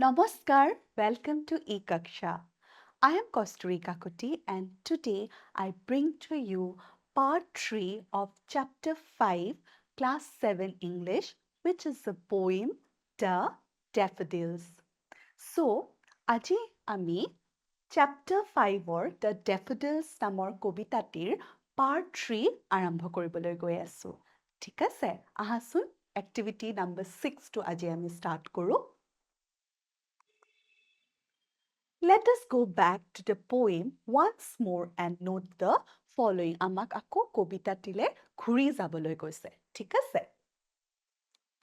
Namaskar, welcome to Ekaksha. I am Kosturi Kakuti and today I bring to you part 3 of chapter 5, class 7 English, which is the poem The Daffodils. So, আজি আমি chapter 5 The Daffodils নামৰ কবিতাটিৰ part 3 আৰম্ভ কৰিবলৈ গৈ আছো। ঠিক আছে, আহাচোন activity number 6 টো আজি আমি start কৰো। Let us go back to the poem once more and note the following. আমাক আকৌ কবিতাটিলে ঘূৰি যাবলৈ কৈছে। ঠিক আছে?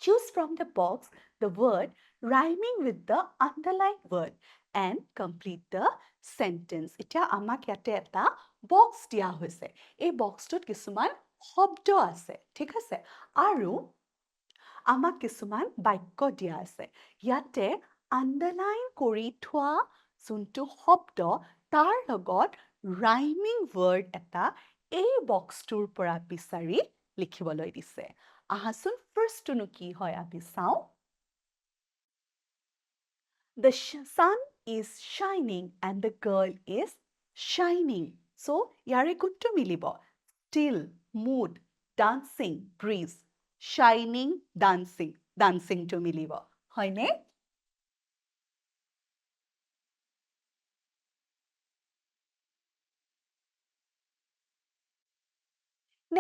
Choose from the box the word rhyming with the underlined word and complete the sentence. এতিয়া আমাক ইয়াতে এটা বক্স দিয়া হৈছে। এই বক্সটোত কিছুমান শব্দ আছে। ঠিক আছে? আৰু আমাক কিছুমান বাক্য দিয়া আছে। ইয়াতে underline কৰি থোৱা যোনটো শব্দ তাৰ লগত rhyming word এটা এই বক্সটোৰ পৰা বিচাৰি লিখিবলৈ দিছে। আহাচোন ফাৰ্ষ্টটো কি হয় আমি চাওঁ। The sun is shining and the girl is shining. So ইয়াৰে কোনটো মিলিব? Still, mood, dancing, breeze. Shining, dancing. Dancing to মিলিব। হয়নে?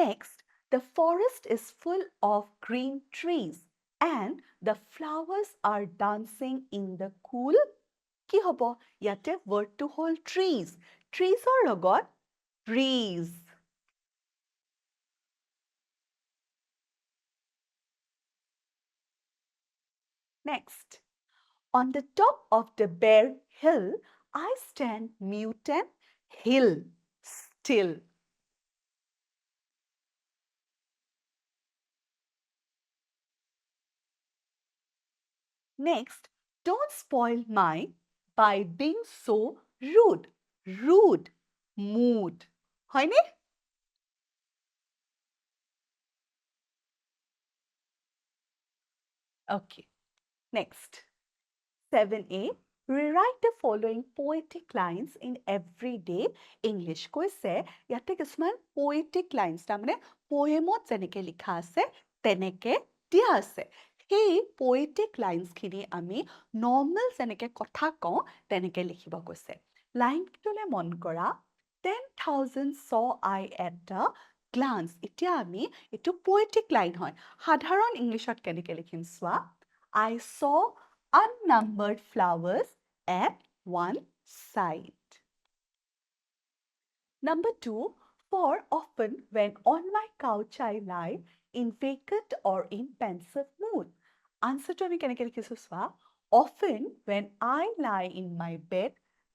Next, the forest is full of green trees and the flowers are dancing in the cool. কি হ'ব? ইয়াতে wordটো হ'ল trees. Treesৰ লগত breeze. Next, on the top of the bare hill, I stand mute and hill still. Next, don't spoil mine by being so rude. Rude, mood. হয়নে? Okay. Next, 7a. Rewrite the following poetic lines in everyday English. কৈছে ইয়াতে কিছুমান poetic lines তাৰমানে poemত যেনেকে লিখা আছে তেনেকে দিয়া আছে। সেই poetic lines খিনি আমি normal যেনেকে কথা কওঁ তেনেকে লিখিব কৈছে। লাইন কিটোলে মন কৰা 10,000 saw I at a glance. এতিয়া আমি এইটো poetic line হয়। সাধাৰণ ইংলিছত কেনেকে লিখিম চোৱা। I saw unnumbered flowers at one side. Number 2, for often when on my couch I lie in vacant or in pensive mood. Answer to me keneke likhisu swa. Often when I lie in my bed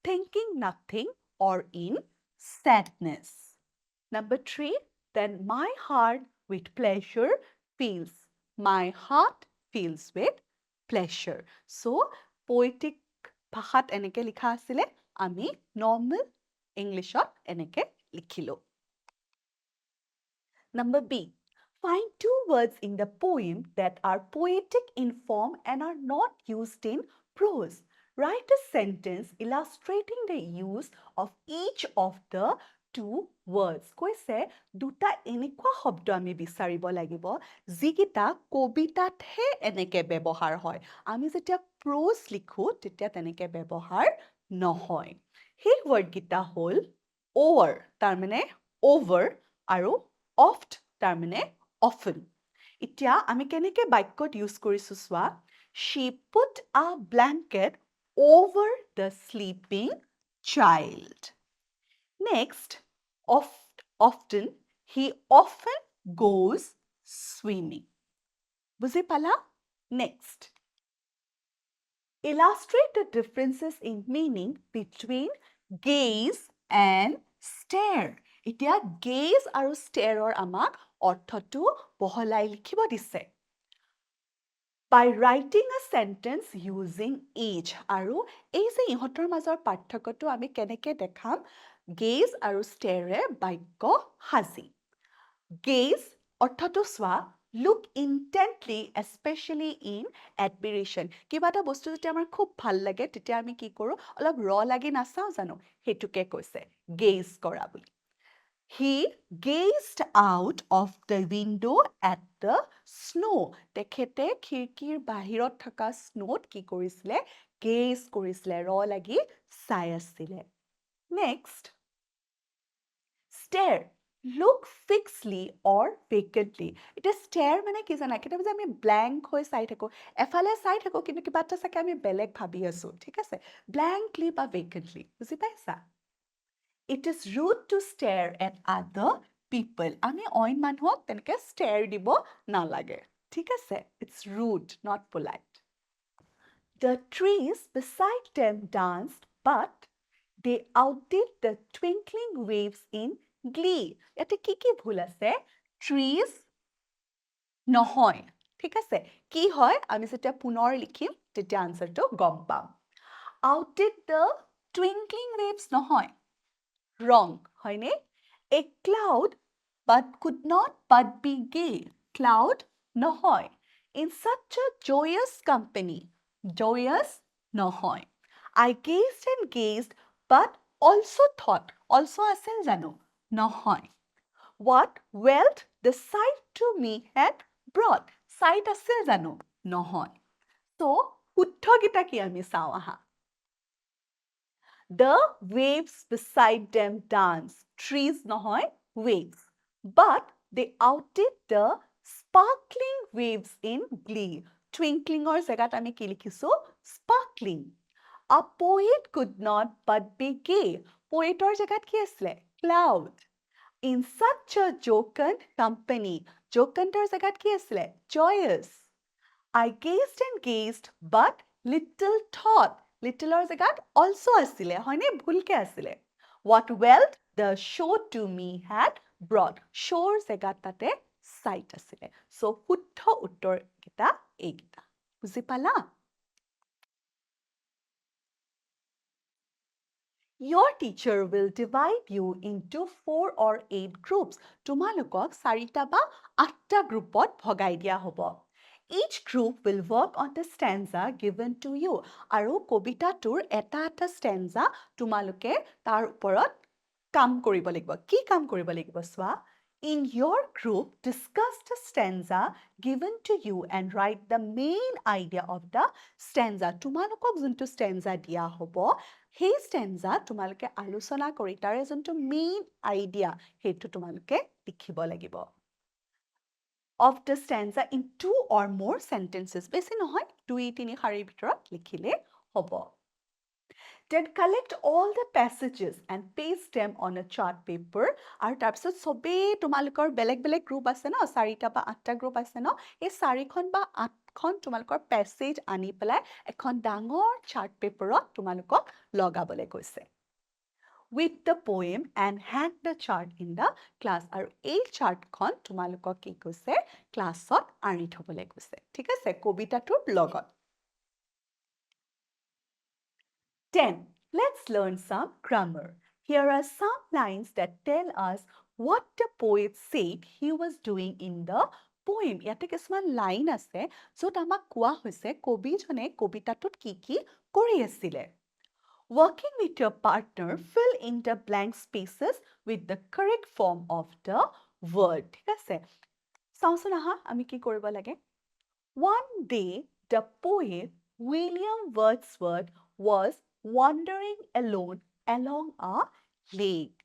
thinking nothing or in sadness. Number 3, then my heart with pleasure feels. My heart feels with pleasure. So, poetic ভাষাত এনেকে লিখা আছিলে আমি normal Englishত এনেকে লিখিলো। Number B. Find two words in the poem that are poetic in form and are not used in prose. Write a sentence illustrating the use of each of the two words. কৈছে দুটা এনেকুৱা শব্দ আমি বিচাৰিব লাগিব যিকিটা কবিতাতহে এনেকে ব্যৱহাৰ হয়। আমি যেতিয়া prose লিখো তেতিয়া তেনেকে ব্যৱহাৰ নহয়। সেই word কিটা হ'ল over তাৰমানে over আৰু oft তাৰমানে often. এতিয়া আমি কেনেকে বাক্যত ইউজ কৰিছো চোৱা। She put a blanket over the sleeping child. Next, often, he often goes swimming. বুজি পালা? Next. Illustrate the differences in meaning between gaze and stare. এতিয়া gaze আৰু stareৰ আমাক অৰ্থটো বহলাই লিখিব দিছে। By writing a sentence using each. আৰু এই যে ইহঁতৰ মাজৰ পাৰ্থক্যটো আমি কেনেকে দেখাম gaze আৰু stare বাক্য সাজি। Gaze অৰ্থটো চোৱা look intently, especially in admiration. কিবা এটা বস্তু যেতিয়া আমাৰ খুব ভাল লাগে তেতিয়া আমি কি কৰোঁ অলপ লাগি নাচাওঁ জানো সেইটোকে কৈছে gaze কৰা বুলি He gazed out of the window at the snow. তেখেতে খিৰিকীৰ বাহিৰত থকা স্নোত কি কৰিছিলে gaze কৰিছিলে লাগি চাই আছিলে Next stare look fixedly or vacantly এটা stare মানে কি জানা কেতিয়াবা যে আমি blank হৈ চাই থাকো এফালে চাই থাকো কিন্তু কিবা এটা চাগে আমি বেলেগ ভাবি আছো ঠিক আছে blankly বা vacantly বুজি পাইছা It is rude to stare at other people আমি অইন মানুহক তেনেকে stare দিব নালাগে ঠিক আছে It's rude not polite The trees beside them danced but They outdid the twinkling waves in glee. ইয়াতে কি ভুল আছে? Trees নহয়। ঠিক আছে? কি হয়? আমি যেতিয়া পুনৰ লিখিম, তেতিয়া আনসাৰটো গম পাম। Outdid the twinkling waves নহয়। Wrong, হয়নে? A cloud but could not but be gay. Cloud নহয়। In such a joyous company. Joyous নহয়। I gazed and gazed but also thought. Also আছিল জানো? নহয়। What wealth the sight to me had brought. Sight আছিল জানো? নহয়। So, শুদ্ধকেইটা কি আমি চাওঁ আহা। The waves beside them dance. Trees নহয়, waves. But they outdid the sparkling waves in glee. Twinklingৰ জেগাত আমি কি লিখিছো? Sparkling. A poet could not but be gay. Poetৰ জেগাত কি আছিলে? Cloud. In such a jocund company. Jocundৰ জেগাত কি আছিলে? Joyous. I gazed and gazed, but little thought. Littleৰ জেগাত also আছিলে, হয়নে? ভুলকে আছিলে. What wealth the show to me had brought. Showৰ জেগাত তাতে sight আছিলে. So, শুদ্ধ উত্তৰ কেইটা এইকেইটা. বুজি পালা? Your teacher will divide you into 4 or 8 groups. তোমালোকক 4টা বা 8টা গ্ৰুপত ভগাই দিয়া হ'ব. Each group will work on the stanza given to you. আৰু কবিতাটোৰ এটা stanza তোমালোকে তাৰ ওপৰত কাম কৰিব লাগিব. কি কাম কৰিব লাগিব চোৱা? In your group, discuss the stanza given to you and write the main idea of the stanza. তোমালোকক যোনটো stanza দিয়া হ'ব, সেই stanza তোমালোকে আলোচনা কৰি তাৰে যোনটো main idea সেইটো তোমালোকে লিখিব লাগিব of the stanza in 2 or more sentences বেছি নহয় 2-3 শাৰীৰ ভিতৰত লিখিলে হ'ব Then collect all the passages and paste them on a chart paper আৰু তাৰপিছত সবেই তোমালোকৰ বেলেগ বেলেগ গ্ৰুপ আছে ন 4টা বা 8টা গ্ৰুপ আছে ন এই 4খন বা 8খন তোমালোকৰ প্যাসেজ আনি পেলাই এখন ডাঙৰ চাৰ্ট পেপাৰত তোমালোকক লগাবলৈ কৈছে with the poem and hang the chart in the class আৰু এই চাৰ্টখন তোমালোকক কি কৈছে ক্লাছত আনি থবলৈ কৈছে ঠিক আছে কবিতাটোৰ লগত 10. Let's learn some grammar. Here are some lines that tell us what the poet said he was doing in the poem. ইয়াতে কিছুমান লাইন আছে য'ত আমাক কোৱা হৈছে কবিজনে কবিতাটোত কি কৰি আছিলে Working with your partner, fill in the blank spaces with the correct form of the word. ঠিক আছে চাওঁচোন আহা আমি কি কৰিব লাগে One day, the poet William Wordsworth was wandering alone along a lake.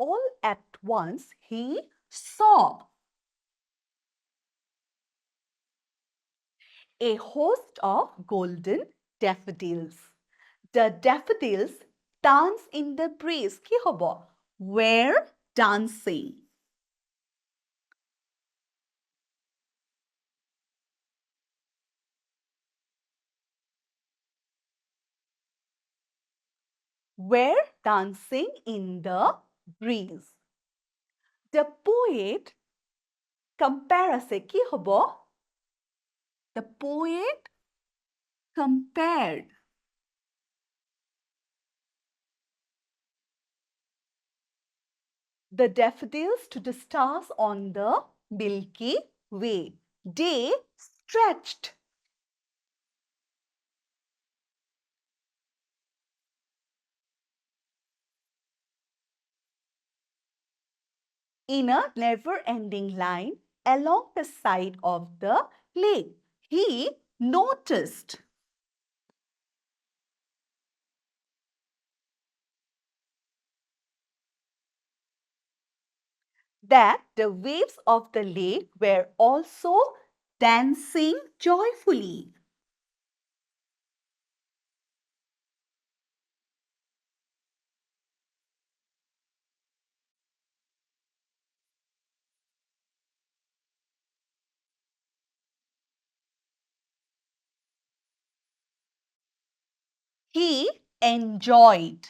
All at once, he saw a host of golden daffodils. The daffodils dance in the breeze. কি হ'ব? Were dancing. Were dancing in the breeze. The poet compare আছে কি হ'ব? The poet compared the daffodils to the stars on the Milky Way. Day stretched. In a never-ending line along the side of the lake. He noticed that the waves of the lake were also dancing joyfully. He enjoyed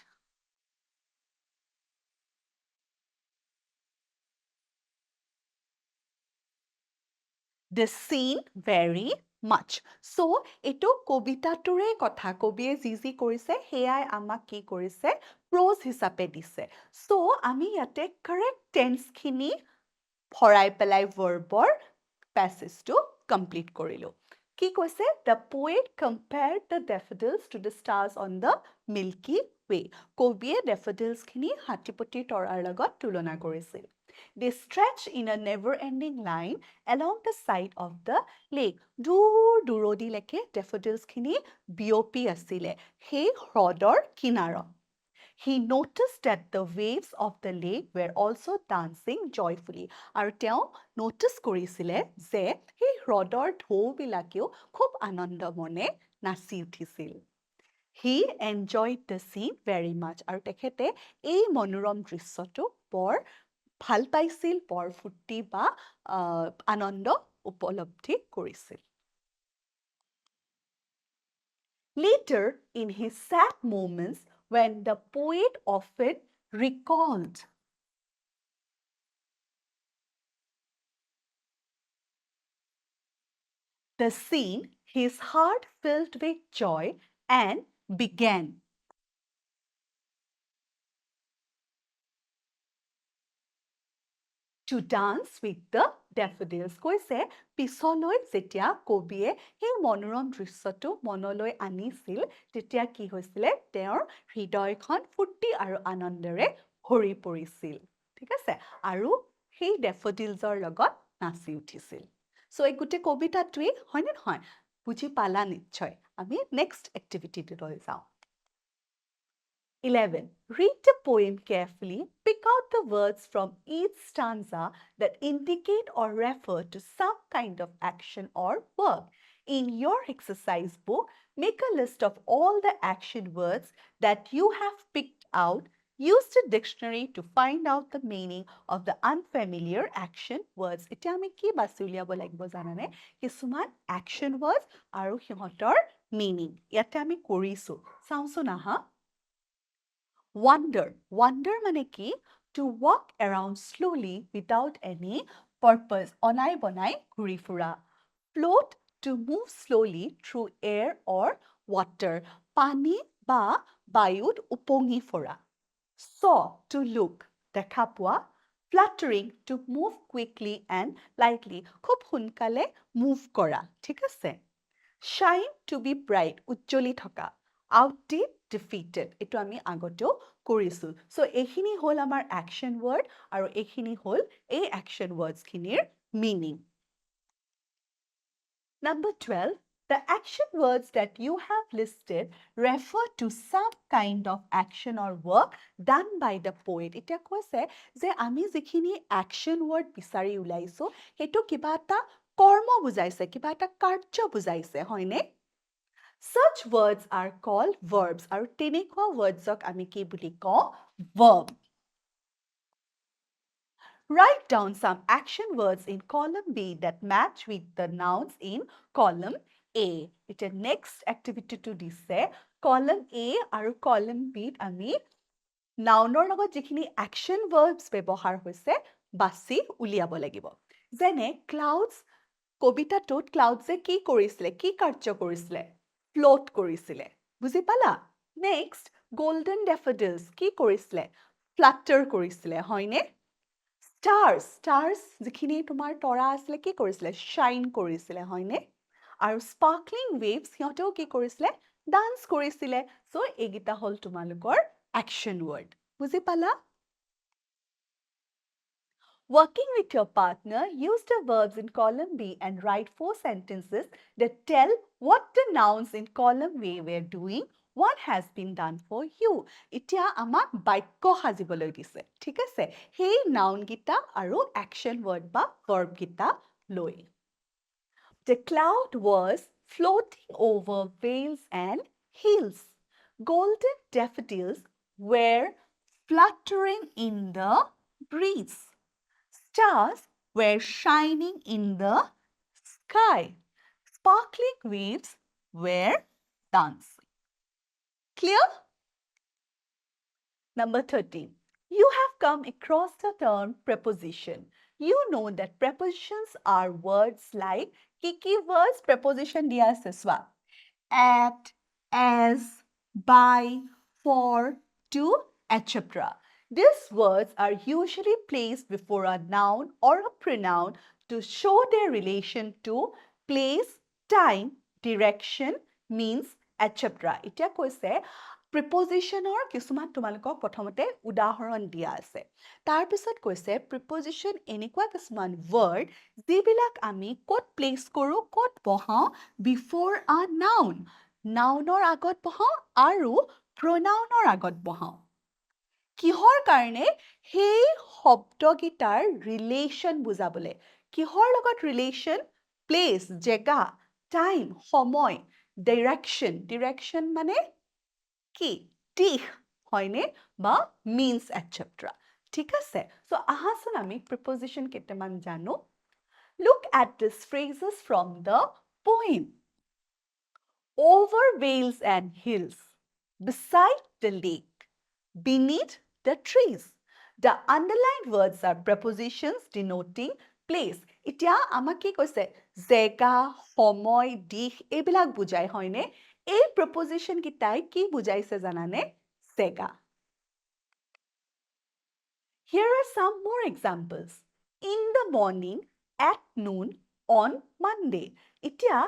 the scene very much. So, এইটো কবিতাটোৰে কথা কবিয়ে যি কৰিছে সেয়াই আমাক কি কৰিছে prose হিচাপে দিছে. So, আমি ইয়াতে correct tense খিনি ভৰাই পেলাই verbৰ passageটো complete কৰিলো. কি কৈছে? The poet compared the daffodils to the stars on the Milky Way. কবিয়ে daffodils খিনি হাতীপতিৰ তৰাৰ লগত তুলনা কৰিছিল. They stretch in a never-ending line along the side of the lake. দূৰ দূৰদিলৈকে daffodils খিনি বিয়পি আছিলে সেই হ্ৰদৰ কিনাৰত. He noticed that the waves of the lake were also dancing joyfully. আৰু তেওঁ notice কৰিছিলে যে সেই হ্ৰদৰ ঢৌবিলাকেও খুব আনন্দ মনে নাচি উঠিছিল. He enjoyed the scene very much. আৰু তেখেতে এই মনোৰম দৃশ্যটো বৰ ভাল পাইছিল, বৰ ফূৰ্তি বা আনন্দ উপলব্ধি কৰিছিল. Later, in his sad moments, when the poet often recalled the scene, his heart filled with joy and began to dance with the daffodils. কৈছে পিছলৈ যেতিয়া কবিয়ে সেই মনোৰম দৃশ্যটো মনলৈ আনিছিল তেতিয়া কি হৈছিলে তেওঁৰ হৃদয়খন ফূৰ্তি আৰু আনন্দেৰে ভৰি পৰিছিল ঠিক আছে আৰু সেই daffodilsৰ লগত নাচি উঠিছিল সো এই গোটেই কবিতাটোৱে হয়নে নহয় বুজি পালা নিশ্চয় আমি নেক্সট এক্টিভিটিটোলৈ যাওঁ 11. Read the poem carefully. Pick out the words from each stanza that indicate or refer to some kind of action or verb. In your exercise book, make a list of all the action words that you have picked out. Use the dictionary to find out the meaning of the unfamiliar action words. এতিয়া আমি কি বাছি উলিয়াব লাগিব জানানে কিছুমান action words আৰু সিহঁতৰ meaning. ইয়াতে আমি কৰিছো চাওঁচোন আহা Wander. Wander মানে কি? To walk around slowly without any purpose. অনাই বনাই ঘূৰি ফুৰা. Float. To move slowly through air or water. পানী বা বায়ুত উপঙি ফুৰা. Saw. To look. দেখা পোৱা. Fluttering. To move quickly and lightly. খুব সোনকালে move কৰা. ঠিক আছে? Shine. To be bright. উজ্জ্বলি থকা. Outdid, defeated. এইটো আমি আগতেও কৰিছো সো এইখিনি হল আমাৰ action word আৰু এইখিনি হল এই action words খিনিৰ meaning Number 12 The action words that you have listed refer to some kind of action or work done by the poet. এতিয়া কৈছে যে আমি যিখিনি action word বিচাৰি উলাইছো হেতু কিবা এটা কৰ্ম বুজাইছে কিবা এটা কাৰ্য বুজাইছে হয়নে Such words are called verbs. আৰু তেনেকুৱা wordsক আমি কি বুলি কওঁ? Verb. Write down some action words in column B that match with the nouns in column A. এতিয়া next activity to দিছে column A আৰু column B আমি nounৰ লগত যিখিনি action verbs ব্যৱহাৰ হৈছে বাছি উলিয়াব লাগিব। যেনে clouds কবিতাটোত clouds কি কৰিছিলে কি কাৰ্য কৰিছিলে float কৰিছিলে বুজি পালা next golden daffodils কি কৰিছিলে flutter কৰিছিলে হয়নে stars যিখিনি তোমাৰ তৰা আছিলে কি কৰিছিলে শাইন কৰিছিলে হয়নে আৰু sparkling waves সিহঁতেও কি কৰিছিলে ডান্স কৰিছিলে সো এইগিটা হল তোমালোকৰ action word বুজি পালা Working with your partner, use the verbs in column B and write 4 sentences that tell what the nouns in column A were doing, what has been done for you. এতিয়া আমাক বাক্য সাজিবলৈ দিছে ঠিক আছে সেই noun গিটা আৰু action word বা verb গিটা লৈ The cloud was floating over vales and hills. Golden daffodils were fluttering in the breeze. Stars were shining in the sky. Sparkling waves were dancing. Clear? Number 13. You have come across the term preposition. You know that prepositions are words like kiki words preposition diya ase swa. At, as, by, for, to, etc. These words are usually placed before a noun or a pronoun to show their relation to place, time, direction, means, etc. এতিয়া কৈছে prepositionৰ কিছুমান তোমালোকক প্ৰথমতে উদাহৰণ দিয়া আছে তাৰ পিছত কৈছে preposition এনেকুৱা কিছুমান word যিবিলাক আমি ক'ত place কৰো ক'ত বহাও before a noun nounৰ আগত বহাও আৰু pronounৰ আগত বহাও কিহৰ কাৰণে সেই শব্দগিটাৰ ৰিলেচন বুজাবলে কিহৰ লগত ৰিলেচন প্লেচ জেগা টাইম সময় direction মানে কি দিশ হয়নে বা means etc ঠিক আছে সো আহাচোন আমি preposition কেইটামান জানো look at these phrases from the poem over vales and hills beside the lake beneath the trees. The underlined words are prepositions denoting place. এতিয়া আমাক কি কৈছে জেগা সময় দিশ এইবিলাক বুজাই হয়নে এই preposition কিটাই কি বুজাইছে জানানে জেগা Here are some more examples. In the morning, at noon, on Monday. Itia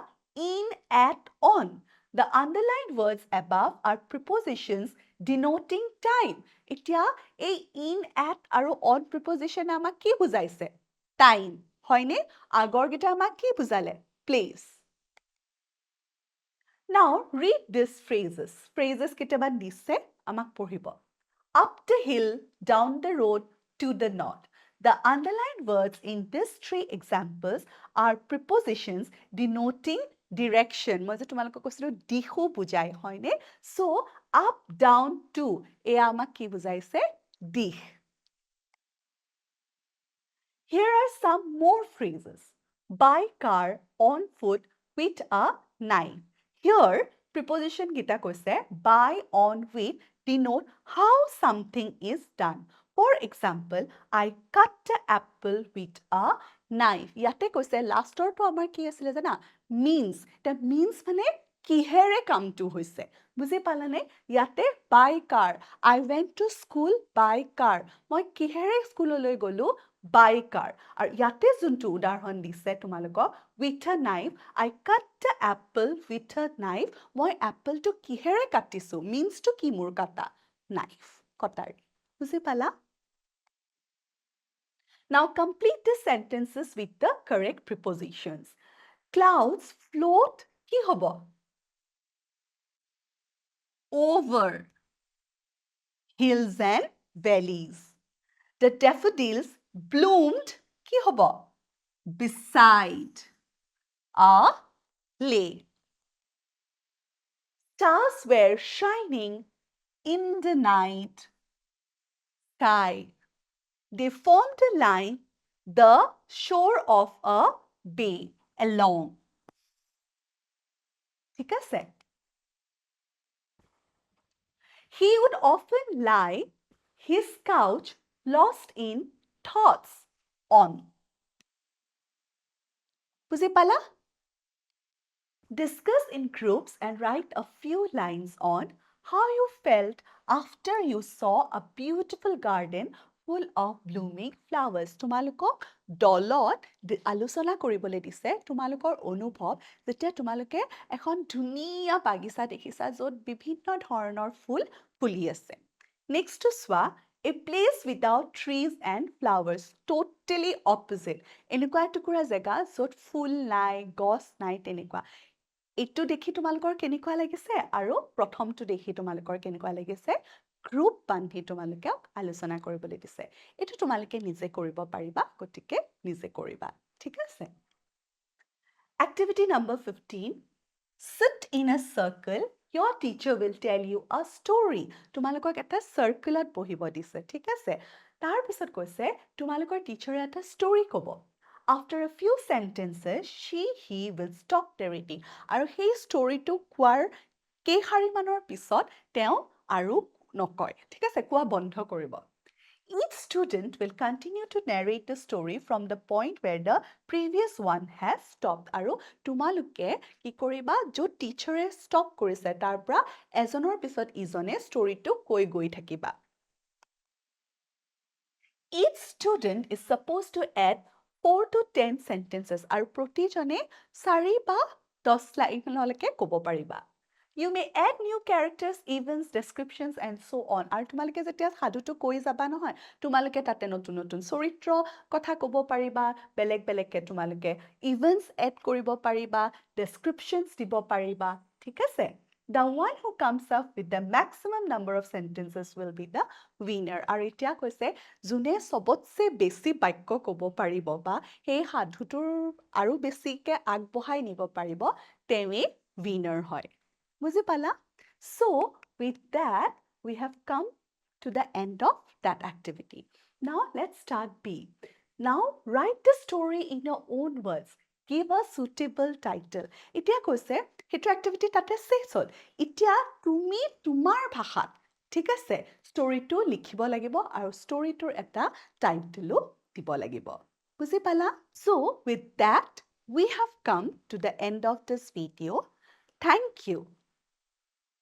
in, at, on. The underlined words above are prepositions denoting time. Itia a in, at, aru on preposition ama ki bujaise? Time. Hoine? Agor gita ama ki bujale? Place. Now read these phrases. Phrases kitaban disse amak porhibo. Up the hill, down the road, to the north. The underlined words in these 3 examples are prepositions denoting direction. মই যে তোমালোকক কৈছিলো দিশো বুজাই হয়নে so up down to এয়া আমাক কি বুজাইছে দিশ Here are some more phrases. By car, on foot, with a knife. Here, preposition gita koise by, on, with denote how something is done. For example, I cut the apple with a knife. Yate koise last or to amar ki asile jana means. The means mane kihere kamtu hoise. বুজি পালানে ইয়াতে by car I went to school by car মই কিহেৰে স্কুললৈ গলো by car আৰু ইয়াতে যোনটো উদাহৰণ দিছে তোমালোকক with a knife I cut the apple with a knife মই এপলটো কিহেৰে কাটিছো means to কি মোৰ কাটা knife কটাৰ বুজি পালা Now complete the sentences with the correct prepositions clouds float কি হ'ব over hills and valleys. The daffodils bloomed কি হ'ব? Beside a lake. Stars were shining in the night sky. They formed a line the shore of a bay along. ঠিক আছে? He would often lie his couch lost in thoughts on. বুজি পালা? Discuss in groups and write a few lines on how you felt after you saw a beautiful garden full of blooming flowers. তোমালোকক দলত আলোচনা কৰিবলৈ দিছে তোমালোকৰ অনুভৱ যেতিয়া তোমালোকে এখন ধুনীয়া বাগিচা দেখিছা য'ত বিভিন্ন ধৰণৰ ফুল ফুলি আছে। নেক্সটটো চোৱা, a place without trees and flowers, totally opposite. এনেকুৱা এটুকুৰা জেগা য'ত ফুল নাই, গছ নাই তেনেকুৱা। এইটো দেখি তোমালোকৰ কেনেকুৱা লাগিছে আৰু প্ৰথমটো দেখি তোমালোকৰ কেনেকুৱা লাগিছে? গ্ৰুপ বান্ধি তোমালোকে আলোচনা কৰিবলৈ দিছে। এইটো তোমালোকে নিজে কৰিব পাৰিবা, গতিকে নিজে কৰিবা। ঠিক আছে? Activity number 15. Sit in a circle. Your teacher will tell you a story. তোমালোকক এটা circleত বহিব দিছে, ঠিক আছে? তাৰ পিছত কৈছে তোমালোকৰ টিচাৰে এটা story ক'ব। After a few sentences, he will stop narrating. আৰু সেই storyটো কোৱাৰ কেইশাৰীমানৰ পিছত তেওঁ আৰু নকয়। ঠিক আছে? কোৱা বন্ধ কৰিব। Each student will continue to narrate the story from the point where the previous one has stopped. আৰু তোমালোকে কি কৰিবা য'ত টিচাৰে ষ্টপ কৰিছে তাৰ পৰা এজনৰ পিছত ইজনে ষ্টৰিটো কৈ গৈ থাকিবা। Each student is supposed to add 4 to 10 sentences আৰু প্ৰতিজনে 4 বা 10 লাইনলৈকে ক'ব পাৰিবা। You may add new characters, events, descriptions and so on. আৰু তোমালোকে যেতিয়া সাধুটো কৈ যাবা নহয়, তোমালোকে তাতে নতুন নতুন চৰিত্ৰ কথা ক'ব পাৰিবা, বেলেগ বেলেগকে তোমালোকে events add কৰিব পাৰিবা, descriptions দিব পাৰিবা, ঠিক আছে? The one who comes up with the maximum number of sentences will be the winner. আৰু এতিয়া কৈছে যোনে সবতছে বেছি বাক্য ক'ব পাৰিব বা সেই সাধুটোৰ আৰু বেছিকে আগবঢ়াই নিব পাৰিব তেৱেই winner হয়। বুজি পালা? So with that we have come to the end of that activity. Now let's start B. Now write the story in your own words. Give a suitable title. এতিয়া কৈছে সেইটো activity তাতে শেষ হ'ল। এতিয়া তুমি তোমাৰ ভাষাত, ঠিক আছে, ষ্টৰিটো লিখিব লাগিব আৰু ষ্টৰিটোৰ এটা টাইটেলো দিব লাগিব। বুজি পালা? So with that we have come to the end of this video. Thank you.